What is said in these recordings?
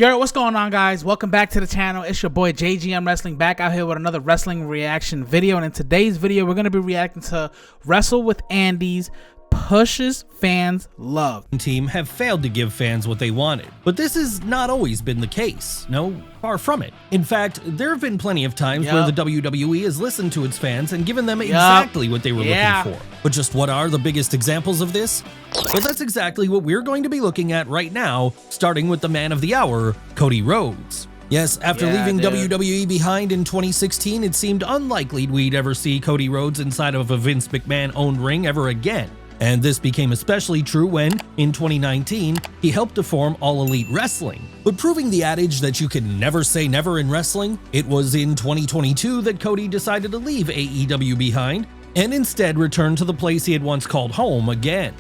Yo, what's going on, guys? Welcome back to the channel. It's your boy JGM Wrestling, back out here with another wrestling reaction video. And in today's video, we're going to be reacting to Wrestle with Andy's pushes fans love. Team have failed to give fans what they wanted, but this has not always been the case. No, far from it. In fact, there have been plenty of times where the WWE has listened to its fans and given them exactly what they were looking for. But just what are the biggest examples of this? Well, that's exactly what we're going to be looking at right now, starting with the man of the hour, Cody Rhodes. Yes, after leaving WWE behind in 2016, it seemed unlikely we'd ever see Cody Rhodes inside of a Vince McMahon-owned ring ever again. And this became especially true when, in 2019, he helped to form All Elite Wrestling. But proving the adage that you can never say never in wrestling, it was in 2022 that Cody decided to leave AEW behind and instead return to the place he had once called home again.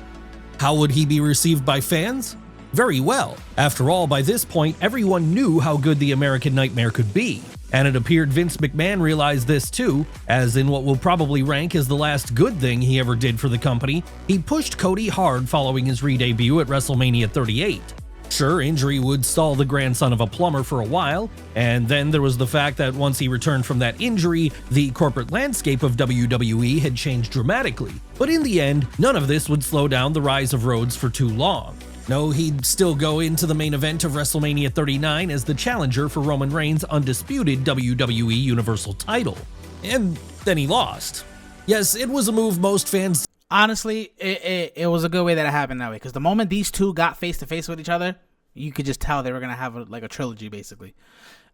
How would he be received by fans? Very well. After all, by this point, everyone knew how good the American Nightmare could be. And it appeared Vince McMahon realized this too, as in what will probably rank as the last good thing he ever did for the company, he pushed Cody hard following his re-debut at WrestleMania 38. Sure, injury would stall the grandson of a plumber for a while, and then there was the fact that once he returned from that injury, the corporate landscape of WWE had changed dramatically. But in the end, none of this would slow down the rise of Rhodes for too long. No, he'd still go into the main event of WrestleMania 39 as the challenger for Roman Reigns' undisputed WWE Universal title. And then he lost. Yes, it was a move most fans... Honestly, it was a good way that it happened that way, because the moment these two got face-to-face with each other, you could just tell they were going to have a trilogy, basically.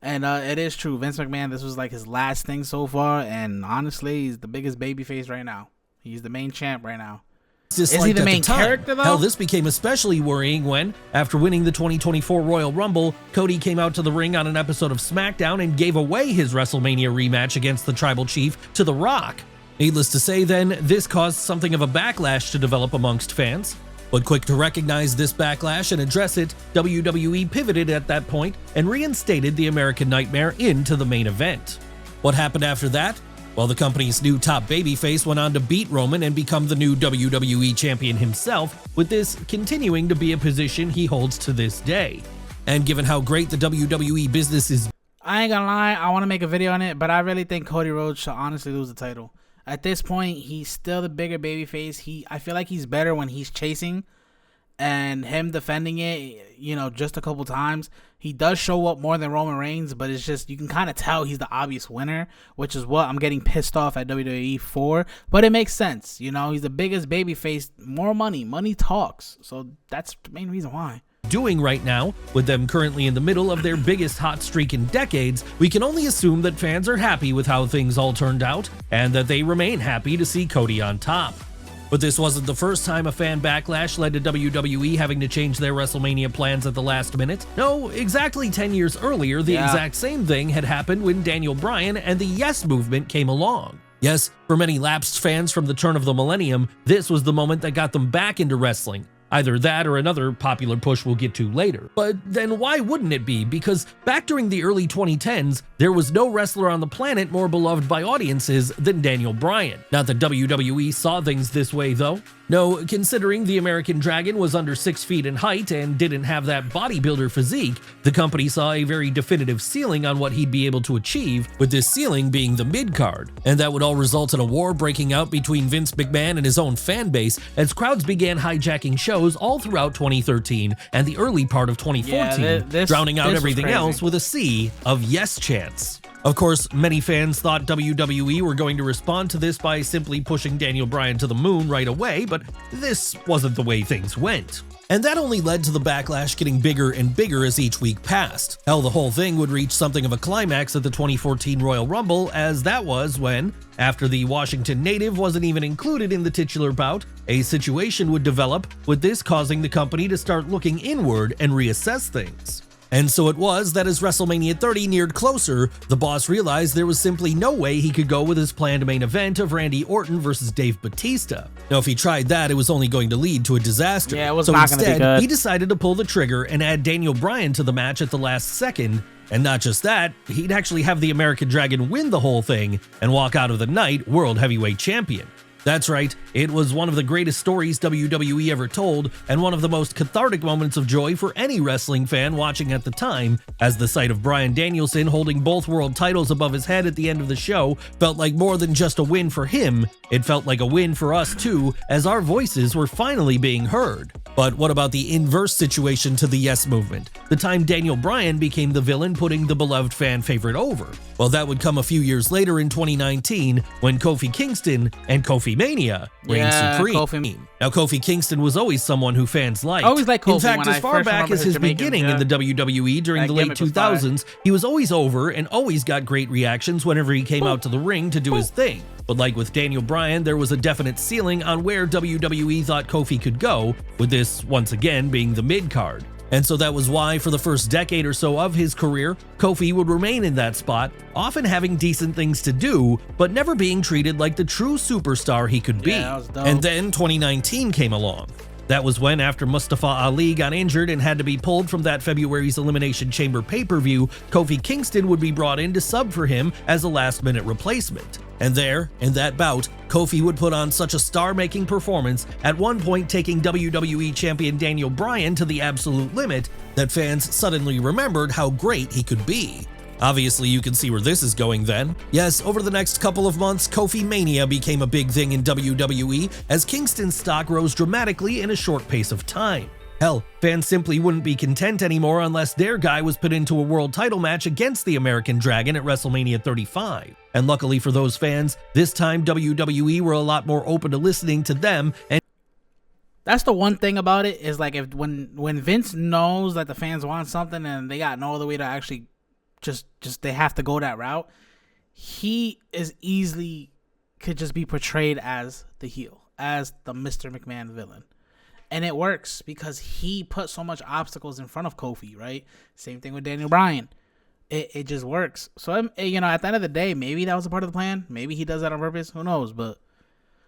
And it is true. Vince McMahon, this was like his last thing so far, and honestly, he's the biggest babyface right now. He's the main champ right now. Is he the main character, though? Hell, this became especially worrying when, after winning the 2024 Royal Rumble, Cody came out to the ring on an episode of SmackDown and gave away his WrestleMania rematch against the Tribal Chief to The Rock. Needless to say, then, this caused something of a backlash to develop amongst fans. But quick to recognize this backlash and address it, WWE pivoted at that point and reinstated the American Nightmare into the main event. What happened after that? Well, the company's new top babyface went on to beat Roman and become the new WWE champion himself, with this continuing to be a position he holds to this day. And given how great the WWE business is... I ain't gonna lie, I want to make a video on it, but I really think Cody Rhodes should honestly lose the title. At this point, he's still the bigger babyface. I feel like he's better when he's chasing, and him defending it, you know, just a couple times. He does show up more than Roman Reigns, but it's just, you can kind of tell he's the obvious winner, which is what I'm getting pissed off at WWE for. But it makes sense, you know, he's the biggest babyface, more money talks. So that's the main reason why. Doing right now, with them currently in the middle of their biggest hot streak in decades, we can only assume that fans are happy with how things all turned out, and that they remain happy to see Cody on top. But this wasn't the first time a fan backlash led to WWE having to change their WrestleMania plans at the last minute. No, exactly 10 years earlier, the exact same thing had happened when Daniel Bryan and the Yes Movement came along. Yes, for many lapsed fans from the turn of the millennium, this was the moment that got them back into wrestling. Either that or another popular push we'll get to later. But then why wouldn't it be? Because back during the early 2010s, there was no wrestler on the planet more beloved by audiences than Daniel Bryan. Not that WWE saw things this way, though. No, considering the American Dragon was under 6 feet in height and didn't have that bodybuilder physique, the company saw a very definitive ceiling on what he'd be able to achieve, with this ceiling being the mid-card. And that would all result in a war breaking out between Vince McMahon and his own fan base as crowds began hijacking shows all throughout 2013 and the early part of 2014, drowning out everything else with a sea of yes chants. Of course, many fans thought WWE were going to respond to this by simply pushing Daniel Bryan to the moon right away, but this wasn't the way things went. And that only led to the backlash getting bigger and bigger as each week passed. Hell, the whole thing would reach something of a climax at the 2014 Royal Rumble, as that was when, after the Washington native wasn't even included in the titular bout, a situation would develop, with this causing the company to start looking inward and reassess things. And so it was that as WrestleMania 30 neared closer, the boss realized there was simply no way he could go with his planned main event of Randy Orton versus Dave Bautista. Now, if he tried that, it was only going to lead to a disaster. Yeah, it was not going to be good. He decided to pull the trigger and add Daniel Bryan to the match at the last second. And not just that, he'd actually have the American Dragon win the whole thing and walk out of the night World Heavyweight Champion. That's right, it was one of the greatest stories WWE ever told, and one of the most cathartic moments of joy for any wrestling fan watching at the time, as the sight of Bryan Danielson holding both world titles above his head at the end of the show felt like more than just a win for him, it felt like a win for us too, as our voices were finally being heard. But what about the inverse situation to the Yes Movement? The time Daniel Bryan became the villain, putting the beloved fan favorite over. Well, that would come a few years later in 2019, when Kofi Kingston and Kofi Mania reigned supreme. Kofi. Now, Kofi Kingston was always someone who fans liked. I always liked Kofi. In fact, as far back as his beginning in the WWE during the late 2000s, he was always over and always got great reactions whenever he came out to the ring to do his thing. But like with Daniel Bryan, there was a definite ceiling on where WWE thought Kofi could go, with this once again being the mid-card. And so that was why, for the first decade or so of his career, Kofi would remain in that spot, often having decent things to do, but never being treated like the true superstar he could be. And then 2019 came along. That was when, after Mustafa Ali got injured and had to be pulled from that February's Elimination Chamber pay-per-view, Kofi Kingston would be brought in to sub for him as a last-minute replacement. And there, in that bout, Kofi would put on such a star-making performance, at one point taking WWE Champion Daniel Bryan to the absolute limit, that fans suddenly remembered how great he could be. Obviously, you can see where this is going then. Yes, over the next couple of months, Kofi Mania became a big thing in WWE, as Kingston's stock rose dramatically in a short pace of time. Hell, fans simply wouldn't be content anymore unless their guy was put into a world title match against the American Dragon at WrestleMania 35. And luckily for those fans, this time WWE were a lot more open to listening to them. And that's the one thing about it, is like, if when Vince knows that the fans want something and they got no other way to actually just they have to go that route, he is easily could just be portrayed as the heel, as the Mr. McMahon villain. And it works because he put so much obstacles in front of Kofi, right? Same thing with Daniel Bryan. It just works. So, at the end of the day, maybe that was a part of the plan. Maybe he does that on purpose. Who knows? But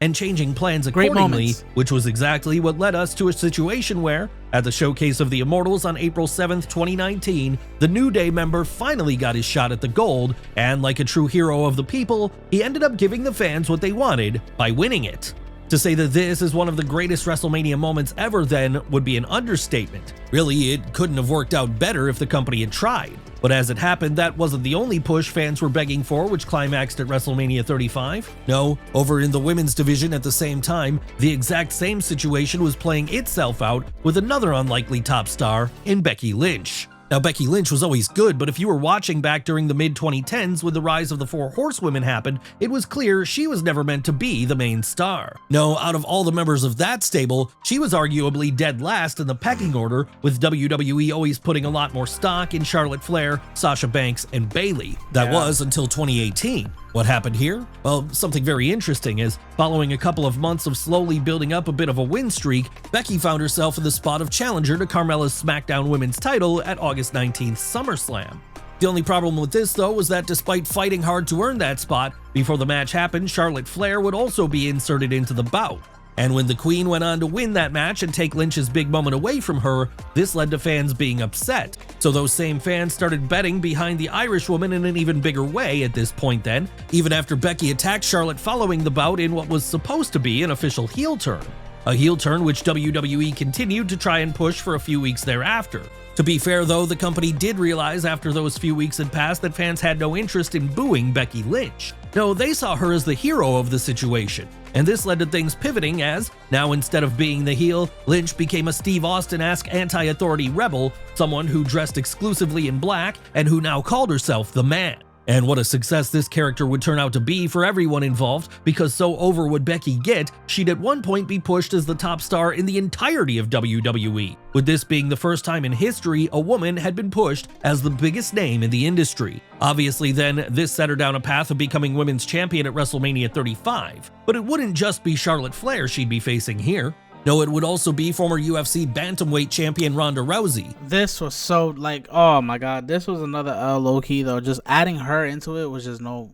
and changing plans accordingly, which was exactly what led us to a situation where, at the Showcase of the Immortals on April 7th, 2019, the New Day member finally got his shot at the gold, and like a true hero of the people, he ended up giving the fans what they wanted by winning it. To say that this is one of the greatest WrestleMania moments ever then would be an understatement. Really, it couldn't have worked out better if the company had tried. But as it happened, that wasn't the only push fans were begging for, which climaxed at WrestleMania 35. No, over in the women's division at the same time, the exact same situation was playing itself out with another unlikely top star in Becky Lynch. Now, Becky Lynch was always good, but if you were watching back during the mid-2010s when the rise of the Four Horsewomen happened, it was clear she was never meant to be the main star. No, out of all the members of that stable, she was arguably dead last in the pecking order, with WWE always putting a lot more stock in Charlotte Flair, Sasha Banks, and Bayley. That was until 2018. What happened here? Well, something very interesting is, following a couple of months of slowly building up a bit of a win streak, Becky found herself in the spot of challenger to Carmella's SmackDown Women's title at August 19th SummerSlam. The only problem with this, though, was that despite fighting hard to earn that spot, before the match happened, Charlotte Flair would also be inserted into the bout. And when the Queen went on to win that match and take Lynch's big moment away from her, this led to fans being upset. So those same fans started betting behind the Irish woman in an even bigger way at this point then, even after Becky attacked Charlotte following the bout in what was supposed to be an official heel turn. A heel turn which WWE continued to try and push for a few weeks thereafter. To be fair though, the company did realize after those few weeks had passed that fans had no interest in booing Becky Lynch. No, they saw her as the hero of the situation. And this led to things pivoting as, now instead of being the heel, Lynch became a Steve Austin-esque anti-authority rebel, someone who dressed exclusively in black and who now called herself the Man. And what a success this character would turn out to be for everyone involved, because so over would Becky get, she'd at one point be pushed as the top star in the entirety of WWE, with this being the first time in history a woman had been pushed as the biggest name in the industry. Obviously then, this set her down a path of becoming women's champion at WrestleMania 35, but it wouldn't just be Charlotte Flair she'd be facing here. No, it would also be former UFC bantamweight champion Ronda Rousey. This was so, like, oh my god, this was another low-key, though. Just adding her into it was just no...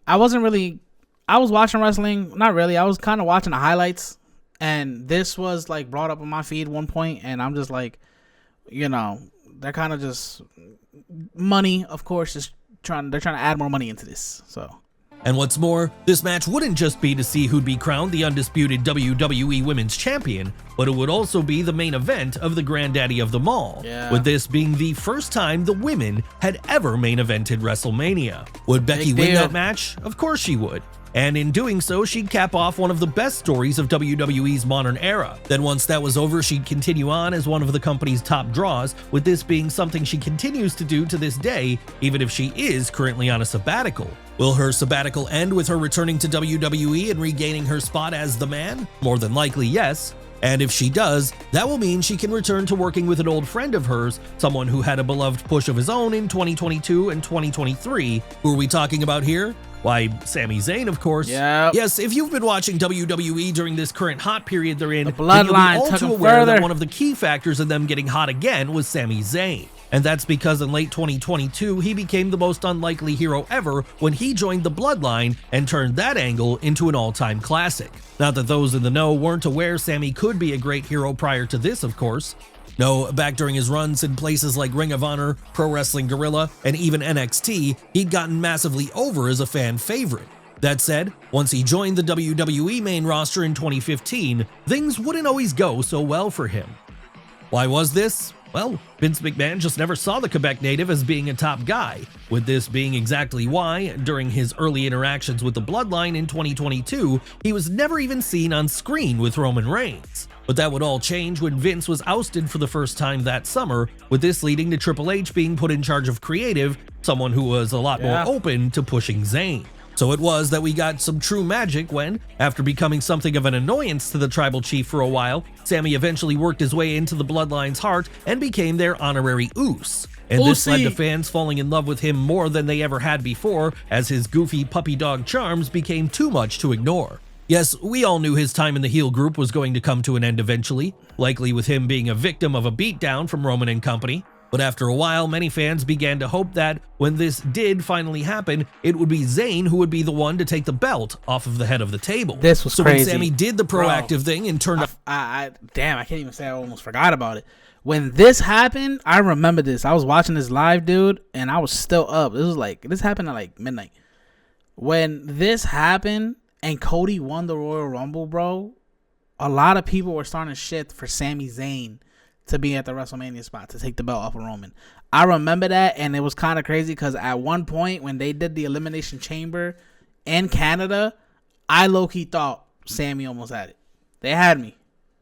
I was watching wrestling, not really, I was kind of watching the highlights, and this was, like, brought up on my feed one point, and I'm just like, they're kind of just... Money, of course, they're trying to add more money into this, so... And what's more, this match wouldn't just be to see who'd be crowned the undisputed WWE Women's Champion, but it would also be the main event of the granddaddy of them all, with this being the first time the women had ever main evented WrestleMania. Would Becky win that match? Of course she would. And in doing so, she'd cap off one of the best stories of WWE's modern era. Then once that was over, she'd continue on as one of the company's top draws, with this being something she continues to do to this day, even if she is currently on a sabbatical. Will her sabbatical end with her returning to WWE and regaining her spot as the man? More than likely, yes. And if she does, that will mean she can return to working with an old friend of hers, someone who had a beloved push of his own in 2022 and 2023. Who are we talking about here? Why, Sami Zayn, of course. Yep. Yes, if you've been watching WWE during this current hot period they're in, the bloodline you'll be all too aware that one of the key factors in them getting hot again was Sami Zayn. And that's because in late 2022, he became the most unlikely hero ever when he joined the Bloodline and turned that angle into an all-time classic. Not that those in the know weren't aware Sami could be a great hero prior to this, of course. No, back during his runs in places like Ring of Honor, Pro Wrestling Guerrilla, and even NXT, he'd gotten massively over as a fan favorite. That said, once he joined the WWE main roster in 2015, things wouldn't always go so well for him. Why was this? Well, Vince McMahon just never saw the Quebec native as being a top guy, with this being exactly why, during his early interactions with the Bloodline in 2022, he was never even seen on screen with Roman Reigns. But that would all change when Vince was ousted for the first time that summer, with this leading to Triple H being put in charge of creative, someone who was a lot more open to pushing Zayn. So it was that we got some true magic when, after becoming something of an annoyance to the tribal chief for a while, Sami eventually worked his way into the Bloodline's heart and became their honorary Uce. And this led to fans falling in love with him more than they ever had before, as his goofy puppy dog charms became too much to ignore. Yes, we all knew his time in the heel group was going to come to an end eventually, likely with him being a victim of a beatdown from Roman and company. But after a while, many fans began to hope that when this did finally happen, it would be Zayn who would be the one to take the belt off of the head of the table. This was crazy. So when Sami did the proactive thing and turned damn, I can't even say I almost forgot about it. When this happened, I remember this. I was watching this live, dude, and I was still up. This happened at like midnight. When this happened and Cody won the Royal Rumble, bro, a lot of people were starting to shit for Sami Zayn to be at the WrestleMania spot to take the belt off of Roman. I remember that, and it was kind of crazy because at one point when they did the Elimination Chamber in Canada, I low-key thought Sami almost had it. They had me.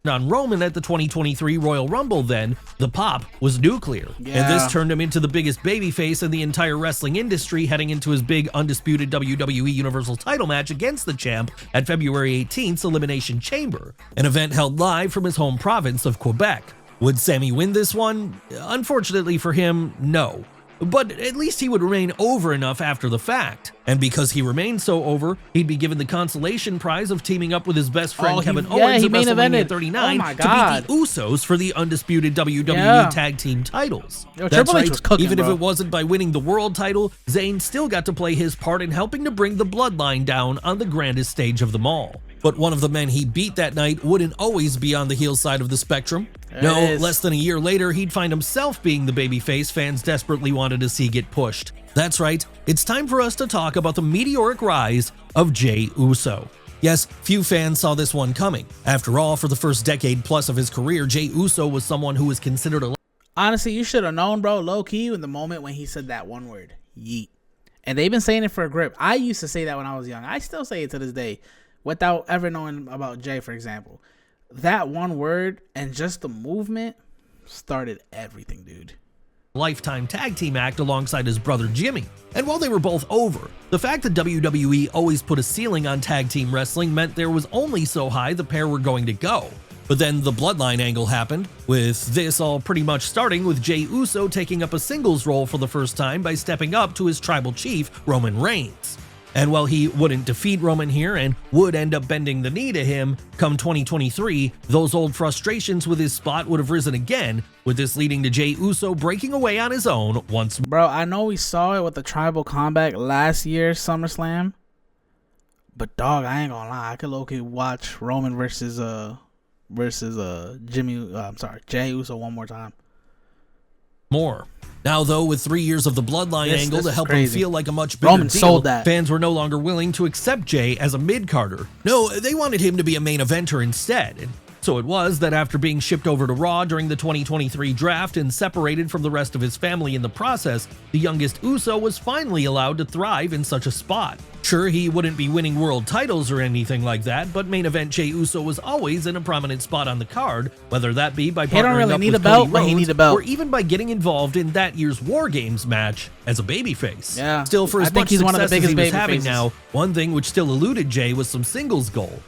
On Roman at the 2023 Royal Rumble then, the pop was nuclear. And this turned him into the biggest babyface in the entire wrestling industry heading into his big undisputed WWE Universal title match against the champ at February 18th's Elimination Chamber, an event held live from his home province of Quebec. Would Sami win this one? Unfortunately for him, no. But at least he would remain over enough after the fact. And because he remained so over, he'd be given the consolation prize of teaming up with his best friend Kevin Owens at WrestleMania 39 to beat the Usos for the undisputed WWE Tag Team titles. That's right, was cooking, even if it wasn't by winning the world title, Zayn still got to play his part in helping to bring the Bloodline down on the grandest stage of them all. But one of the men he beat that night wouldn't always be on the heel side of the spectrum. No, less than a year later, he'd find himself being the babyface fans desperately wanted to see get pushed. That's right, it's time for us to talk about the meteoric rise of Jey Uso. Yes, few fans saw this one coming. After all, for the first decade plus of his career, Jey Uso was someone who was considered a... Honestly, you should have known, bro, low-key, in the moment when he said that one word, yeet. And they've been saying it for a grip. I used to say that when I was young. I still say it to this day, without ever knowing about Jey, for example. That one word and just the movement started everything, dude. Lifetime tag team act alongside his brother Jimmy. And while they were both over, the fact that WWE always put a ceiling on tag team wrestling meant there was only so high the pair were going to go. But then the Bloodline angle happened, with this all pretty much starting with Jey Uso taking up a singles role for the first time by stepping up to his tribal chief, Roman Reigns. And while he wouldn't defeat Roman here and would end up bending the knee to him, come 2023, those old frustrations with his spot would have risen again, with this leading to Jey Uso breaking away on his own once more. Bro, I know we saw it with the tribal combat last year's SummerSlam, but dog, I ain't gonna lie, I could low-key watch Roman versus Jey Uso one more time. more. Now, though, with 3 years of the Bloodline angle to help him feel like a much bigger Roman deal, sold that. fans were no longer willing to accept Jay as a mid-carder. No, they wanted him to be a main eventer instead. And so it was that after being shipped over to Raw during the 2023 draft and separated from the rest of his family in the process, the youngest Uso was finally allowed to thrive in such a spot. Sure, he wouldn't be winning world titles or anything like that, but main event Jey Uso was always in a prominent spot on the card, whether that be by partnering up with Cody Rhodes or even by getting involved in that year's War Games match as a babyface. Yeah. Still, for as much success as he was having now, one thing which still eluded Jay was some singles gold.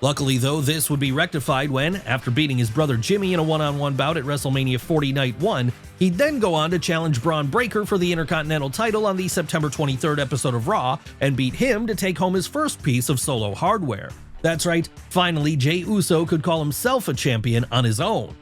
Luckily, though, this would be rectified when, after beating his brother Jimmy in a one-on-one bout at WrestleMania 40 Night 1, he'd then go on to challenge Braun Breaker for the Intercontinental title on the September 23rd episode of Raw and beat him to take home his first piece of solo hardware. That's right, finally Jey Uso could call himself a champion on his own.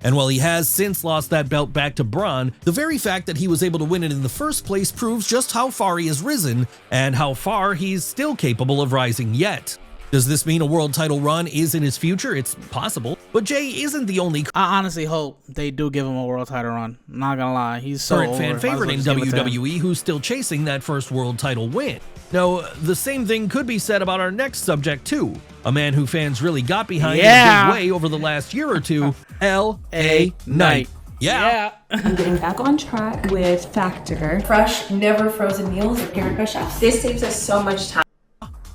And while he has since lost that belt back to Braun, the very fact that he was able to win it in the first place proves just how far he has risen and how far he's still capable of rising yet. Does this mean a world title run is in his future? It's possible, but Jay isn't the only. I honestly hope they do give him a world title run. I'm not gonna lie, he's so current fan favorite in WWE who's still chasing that first world title win. Now, the same thing could be said about our next subject too. A man who fans really got behind in a big way over the last year or two, L.A. Knight. Yeah. I'm getting back on track with Factor. Fresh, never frozen meals prepared by chefs. This saves us so much time.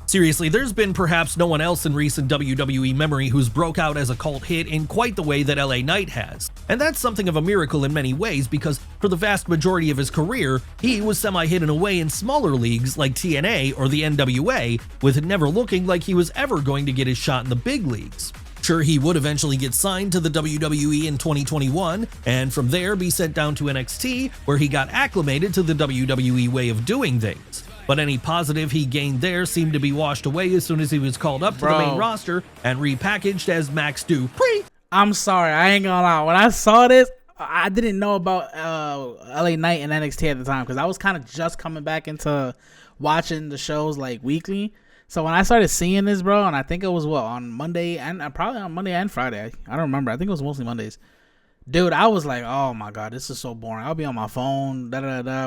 Seriously, there's been perhaps no one else in recent WWE memory who's broke out as a cult hit in quite the way that LA Knight has. And that's something of a miracle in many ways because for the vast majority of his career, he was semi-hidden away in smaller leagues like TNA or the NWA, with it never looking like he was ever going to get his shot in the big leagues. Sure, he would eventually get signed to the WWE in 2021, and from there be sent down to NXT, where he got acclimated to the WWE way of doing things. But any positive he gained there seemed to be washed away as soon as he was called up to the main roster and repackaged as Max Dupree. I'm sorry, I ain't gonna lie. When I saw this, I didn't know about LA Knight and NXT at the time because I was kind of just coming back into watching the shows like weekly. So when I started seeing this, bro, and I think it was on Monday and probably on Monday and Friday. I don't remember. I think it was mostly Mondays. Dude, I was like, oh my God, this is so boring. I'll be on my phone,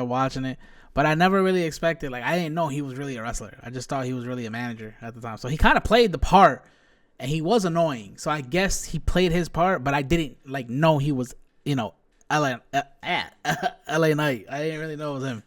watching it. But I never really expected, I didn't know he was really a wrestler. I just thought he was really a manager at the time. So he kind of played the part, and he was annoying. So I guess he played his part, but I didn't, know he was, LA Knight. I didn't really know it was him.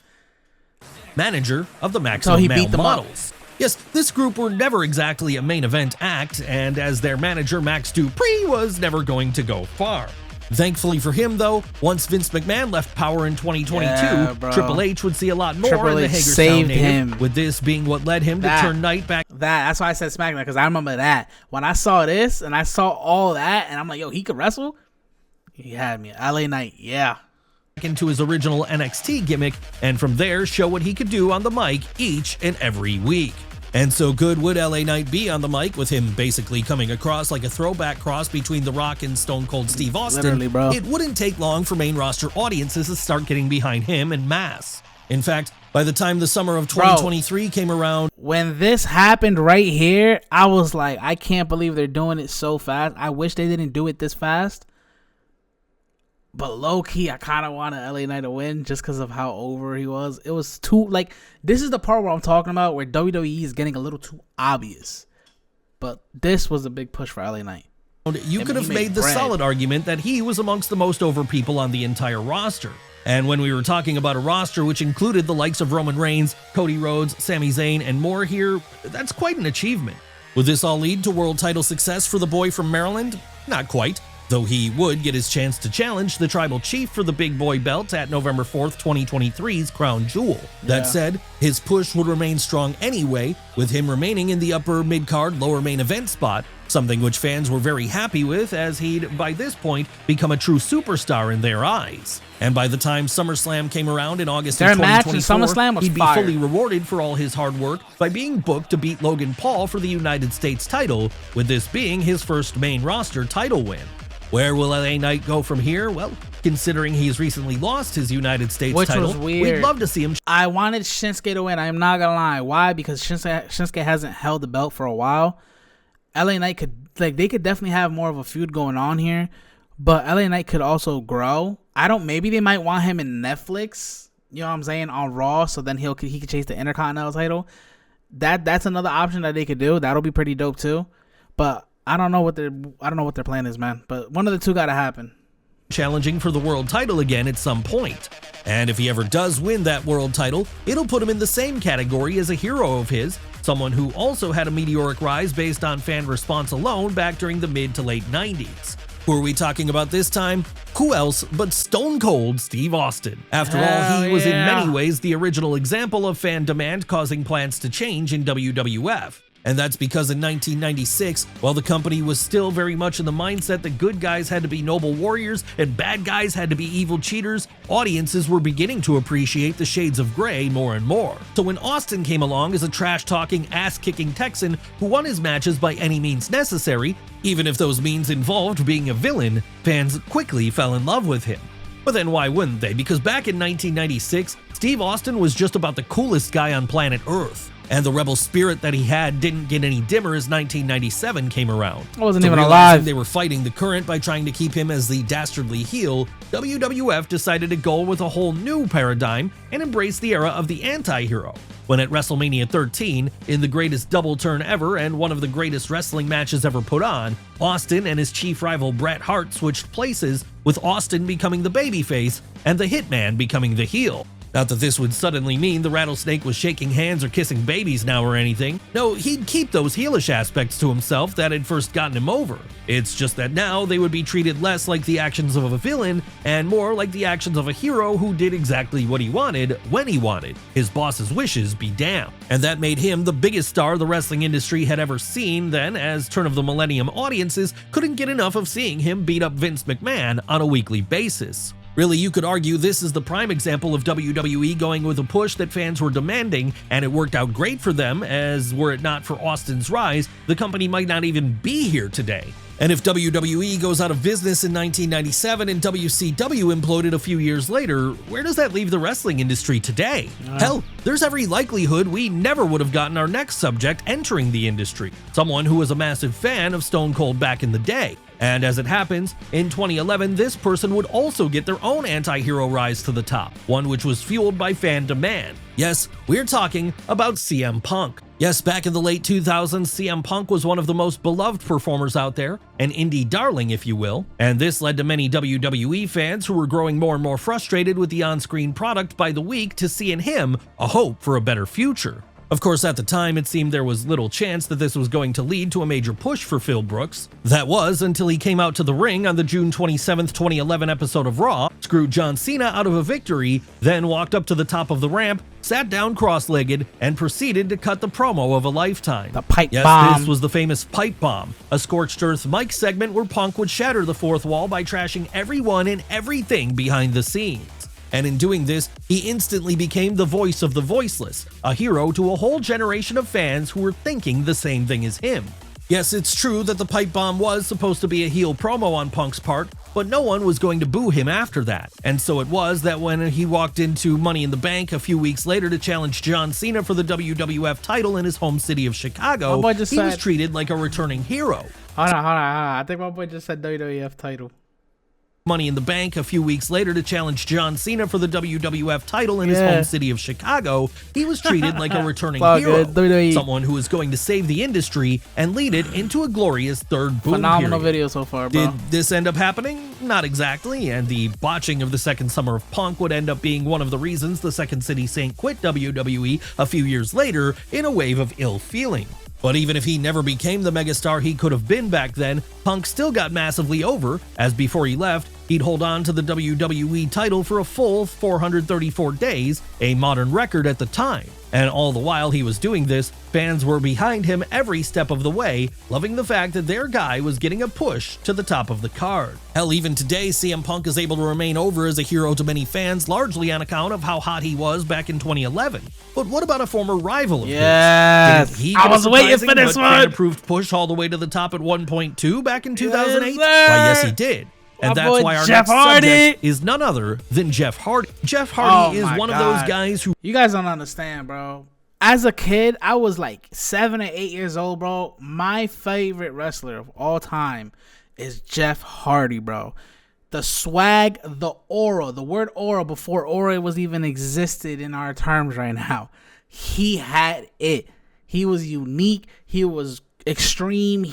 Manager of the Maximum Male Models. Yes, this group were never exactly a main event act, and as their manager, Max Dupree was never going to go far. Thankfully for him, though, once Vince McMahon left power in 2022, Triple H would see a lot more in the Hagerstown native, with this being what led him to turn Knight back. That's why I said SmackDown, because I remember that. When I saw this, and I saw all that, and I'm like, yo, he could wrestle? He had me. LA Knight, yeah. Into his original NXT gimmick, and from there, show what he could do on the mic each and every week. And so good would LA Knight be on the mic, with him basically coming across like a throwback cross between The Rock and Stone Cold Steve Austin. Literally, bro. It wouldn't take long for main roster audiences to start getting behind him en masse. In fact, by the time the summer of 2023 came around, when this happened right here, I was like, I can't believe they're doing it so fast. I wish they didn't do it this fast. But low-key, I kind of wanted LA Knight to win just because of how over he was. It was too, this is the part where I'm talking about where WWE is getting a little too obvious. But this was a big push for LA Knight. You could have made the solid argument that he was amongst the most over people on the entire roster. And when we were talking about a roster which included the likes of Roman Reigns, Cody Rhodes, Sami Zayn, and more here, that's quite an achievement. Would this all lead to world title success for the boy from Maryland? Not quite. Though he would get his chance to challenge the Tribal Chief for the Big Boy belt at November 4th, 2023's Crown Jewel. That said, his push would remain strong anyway, with him remaining in the upper mid-card, lower main event spot, something which fans were very happy with as he'd, by this point, become a true superstar in their eyes. And by the time SummerSlam came around in August of 2024, he'd be fully rewarded for all his hard work by being booked to beat Logan Paul for the United States title, with this being his first main roster title win. Where will LA Knight go from here? Well, considering he's recently lost his United States title, we'd love to see him. I wanted Shinsuke to win. I'm not gonna lie. Why? Because Shinsuke hasn't held the belt for a while. LA Knight could, they could definitely have more of a feud going on here, but LA Knight could also grow. Maybe they might want him in Netflix. You know what I'm saying, on Raw, so then he could chase the Intercontinental title. That's another option that they could do. That'll be pretty dope too. But I don't know what their plan is, man. But one of the two gotta happen. Challenging for the world title again at some point. And if he ever does win that world title, it'll put him in the same category as a hero of his, someone who also had a meteoric rise based on fan response alone back during the mid to late 90s. Who are we talking about this time? Who else but Stone Cold Steve Austin? After all, he was in many ways the original example of fan demand causing plans to change in WWF. And that's because in 1996, while the company was still very much in the mindset that good guys had to be noble warriors and bad guys had to be evil cheaters, audiences were beginning to appreciate the shades of gray more and more. So when Austin came along as a trash-talking, ass-kicking Texan who won his matches by any means necessary, even if those means involved being a villain, fans quickly fell in love with him. But then why wouldn't they? Because back in 1996, Steve Austin was just about the coolest guy on planet Earth. And the rebel spirit that he had didn't get any dimmer as 1997 came around. I wasn't even alive. They were fighting the current by trying to keep him as the dastardly heel. WWF decided to go with a whole new paradigm and embrace the era of the anti-hero. When at WrestleMania 13, in the greatest double turn ever and one of the greatest wrestling matches ever put on, Austin and his chief rival Bret Hart switched places, with Austin becoming the babyface and the Hitman becoming the heel. Not that this would suddenly mean the Rattlesnake was shaking hands or kissing babies now or anything. No, he'd keep those heelish aspects to himself that had first gotten him over. It's just that now they would be treated less like the actions of a villain and more like the actions of a hero who did exactly what he wanted when he wanted. His boss's wishes be damned. And that made him the biggest star the wrestling industry had ever seen then, as turn of the millennium audiences couldn't get enough of seeing him beat up Vince McMahon on a weekly basis. Really, you could argue this is the prime example of WWE going with a push that fans were demanding, and it worked out great for them, as were it not for Austin's rise, the company might not even be here today. And if WWE goes out of business in 1997 and WCW imploded a few years later, where does that leave the wrestling industry today? Hell, there's every likelihood we never would have gotten our next subject entering the industry, someone who was a massive fan of Stone Cold back in the day. And as it happens, in 2011, this person would also get their own anti-hero rise to the top, one which was fueled by fan demand. Yes, we're talking about CM Punk. Yes, back in the late 2000s, CM Punk was one of the most beloved performers out there, an indie darling if you will, and this led to many WWE fans who were growing more and more frustrated with the on-screen product by the week to see in him a hope for a better future. Of course, at the time, it seemed there was little chance that this was going to lead to a major push for Phil Brooks. That was until he came out to the ring on the June 27, 2011 episode of Raw, screwed John Cena out of a victory, then walked up to the top of the ramp, sat down cross-legged, and proceeded to cut the promo of a lifetime. The pipe bomb. This was the famous pipe bomb, a scorched earth mic segment where Punk would shatter the fourth wall by trashing everyone and everything behind the scenes. And in doing this, he instantly became the voice of the voiceless, a hero to a whole generation of fans who were thinking the same thing as him. Yes, it's true that the pipe bomb was supposed to be a heel promo on Punk's part, but no one was going to boo him after that. And so it was that when he walked into Money in the Bank a few weeks later to challenge John Cena for the WWF title in his home city of Chicago, he was treated like a returning hero. Hold on. I think my boy just said WWF title. Money in the Bank a few weeks later to challenge John Cena for the WWF title in his home city of Chicago, he was treated like a returning hero, someone who was going to save the industry and lead it into a glorious third boom Phenomenal period. video so far, bro. Did this end up happening? Not exactly, and the botching of the second summer of Punk would end up being one of the reasons the Second City Saint quit WWE a few years later in a wave of ill feeling. But even if he never became the megastar he could have been back then, Punk still got massively over, as before he left, he'd hold on to the WWE title for a full 434 days, a modern record at the time. And all the while he was doing this, fans were behind him every step of the way, loving the fact that their guy was getting a push to the top of the card. Hell, even today, CM Punk is able to remain over as a hero to many fans, largely on account of how hot he was back in 2011. But what about a former rival of his? I was waiting for this one. Fan-approved push all the way to the top at 1.2 back in 2008? Why, yes, he did. And that's why our next subject is none other than Jeff Hardy. Jeff Hardy is one of those guys who... You guys don't understand, bro. As a kid, I was like 7 or 8 years old, bro. My favorite wrestler of all time is Jeff Hardy, bro. The swag, the aura, the word aura before aura was even existed in our terms right now. He had it. He was unique. He was extreme.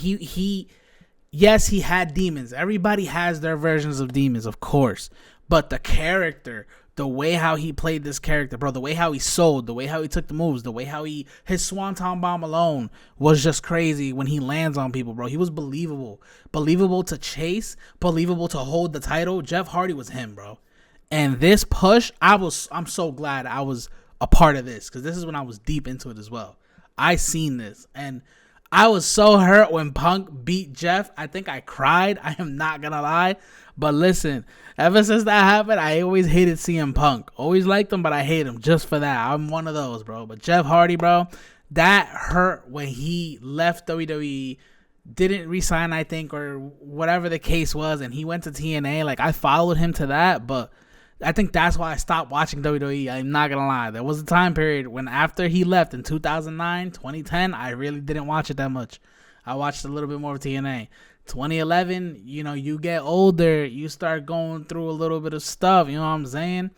Yes, he had demons. Everybody has their versions of demons, of course. But the character, the way how he played this character, bro, the way how he sold, the way how he took the moves, the way how his swanton bomb alone was just crazy when he lands on people, bro. He was believable. Believable to chase, believable to hold the title. Jeff Hardy was him, bro. And this push, I'm so glad I was a part of this, because this is when I was deep into it as well. I seen this, and I was so hurt when Punk beat Jeff. I think I cried. I am not gonna lie. But listen, ever since that happened, I always hated CM Punk. Always liked him, but I hate him just for that. I'm one of those, bro. But Jeff Hardy, bro, that hurt when he left WWE, didn't resign, I think, or whatever the case was, and he went to TNA. Like, I followed him to that, but I think that's why I stopped watching WWE. I'm not gonna lie. There was a time period when after he left in 2009, 2010, I really didn't watch it that much. I watched a little bit more of TNA. 2011, you know, you get older, you start going through a little bit of stuff, you know what I'm saying?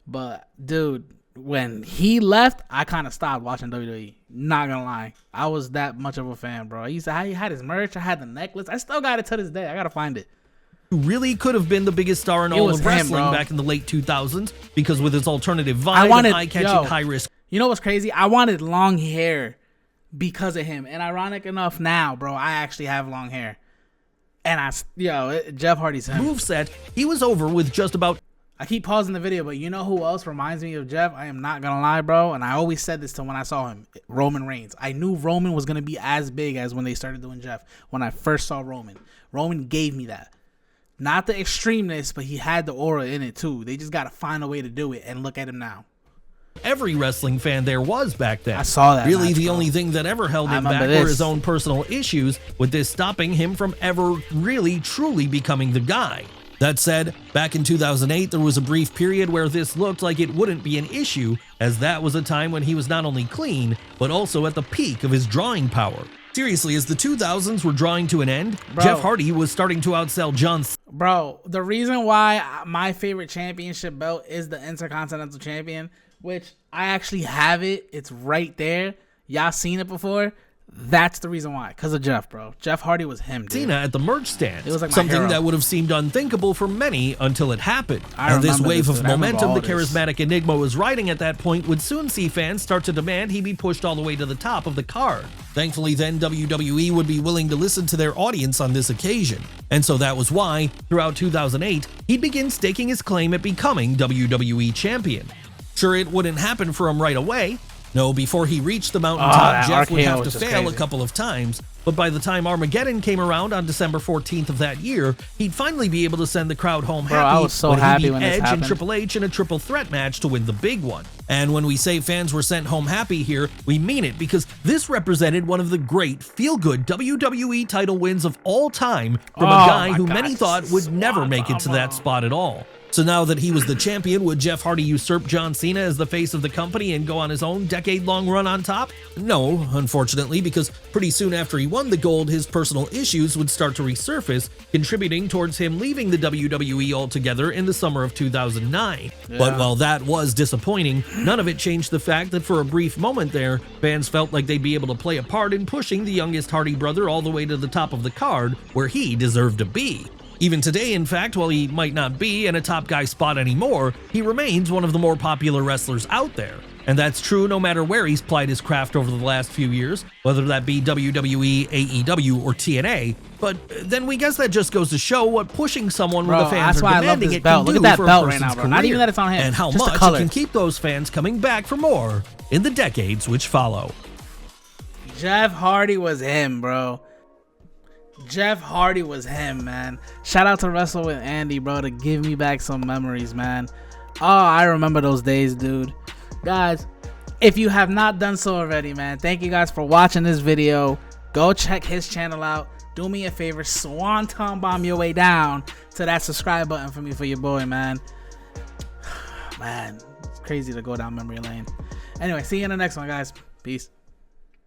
But, dude, when he left, I kind of stopped watching WWE. Not gonna lie. I was that much of a fan, bro. I had his merch, I had the necklace. I still got it to this day. I gotta find it. Who really could have been the biggest star in all of wrestling back in the late 2000s, because with his alternative vibe and eye-catching, high-risk. You know what's crazy? I wanted long hair because of him. And ironic enough now, bro, I actually have long hair. And Jeff Hardy's him. Moveset, he was over with just about. I keep pausing the video, but you know who else reminds me of Jeff? I am not gonna lie, bro. And I always said this to when I saw him, Roman Reigns. I knew Roman was gonna be as big as when they started doing Jeff. When I first saw Roman, Roman gave me that. Not the extremeness, but he had the aura in it too. They just gotta find a way to do it, and look at him now. Every wrestling fan there was back then. I saw that. Really, the only thing that ever held him back were his own personal issues, with this stopping him from ever really, truly becoming the guy. That said, back in 2008, there was a brief period where this looked like it wouldn't be an issue, as that was a time when he was not only clean, but also at the peak of his drawing power. Seriously, as the 2000s were drawing to an end, bro, Jeff Hardy was starting to outsell John. Bro, the reason why my favorite championship belt is the Intercontinental Champion, which I actually have it. It's right there. Y'all seen it before. That's the reason why. Because of Jeff, bro. Jeff Hardy was him, dude. Cena at the merch stand. It was like something that would have seemed unthinkable for many until it happened. And this wave of momentum the charismatic Enigma was riding at that point would soon see fans start to demand he be pushed all the way to the top of the card. Thankfully, then WWE would be willing to listen to their audience on this occasion. And so that was why, throughout 2008, he'd begin staking his claim at becoming WWE champion. Sure, it wouldn't happen for him right away. No, before he reached the mountaintop, Jeff would have to fail a couple of times, but by the time Armageddon came around on December 14th of that year, he'd finally be able to send the crowd home happy. I was so happy when this happened. Edge and Triple H in a triple threat match to win the big one. And when we say fans were sent home happy here, we mean it, because this represented one of the great feel-good WWE title wins of all time from a guy who many thought would never make it to that spot at all. So now that he was the champion, would Jeff Hardy usurp John Cena as the face of the company and go on his own decade-long run on top? No, unfortunately, because pretty soon after he won the gold, his personal issues would start to resurface, contributing towards him leaving the WWE altogether in the summer of 2009. Yeah. But while that was disappointing, none of it changed the fact that for a brief moment there, fans felt like they'd be able to play a part in pushing the youngest Hardy brother all the way to the top of the card, where he deserved to be. Even today, in fact, while he might not be in a top guy spot anymore, he remains one of the more popular wrestlers out there. And that's true no matter where he's plied his craft over the last few years, whether that be WWE, AEW, or TNA. But then we guess that just goes to show what pushing someone when the fans are demanding it can do for a person's career. Not even that it's on him. And how much it can keep those fans coming back for more in the decades which follow. Jeff Hardy was him, bro. Jeff Hardy was him, man. Shout out to Wrestle with Andy, bro, to give me back some memories, man. Oh, I remember those days, dude. Guys, if you have not done so already, man, thank you guys for watching this video. Go check his channel out. Do me a favor, swanton bomb your way down to that subscribe button for me, for your boy, man. Man, it's crazy to go down memory lane. Anyway, see you in the next one, guys. Peace.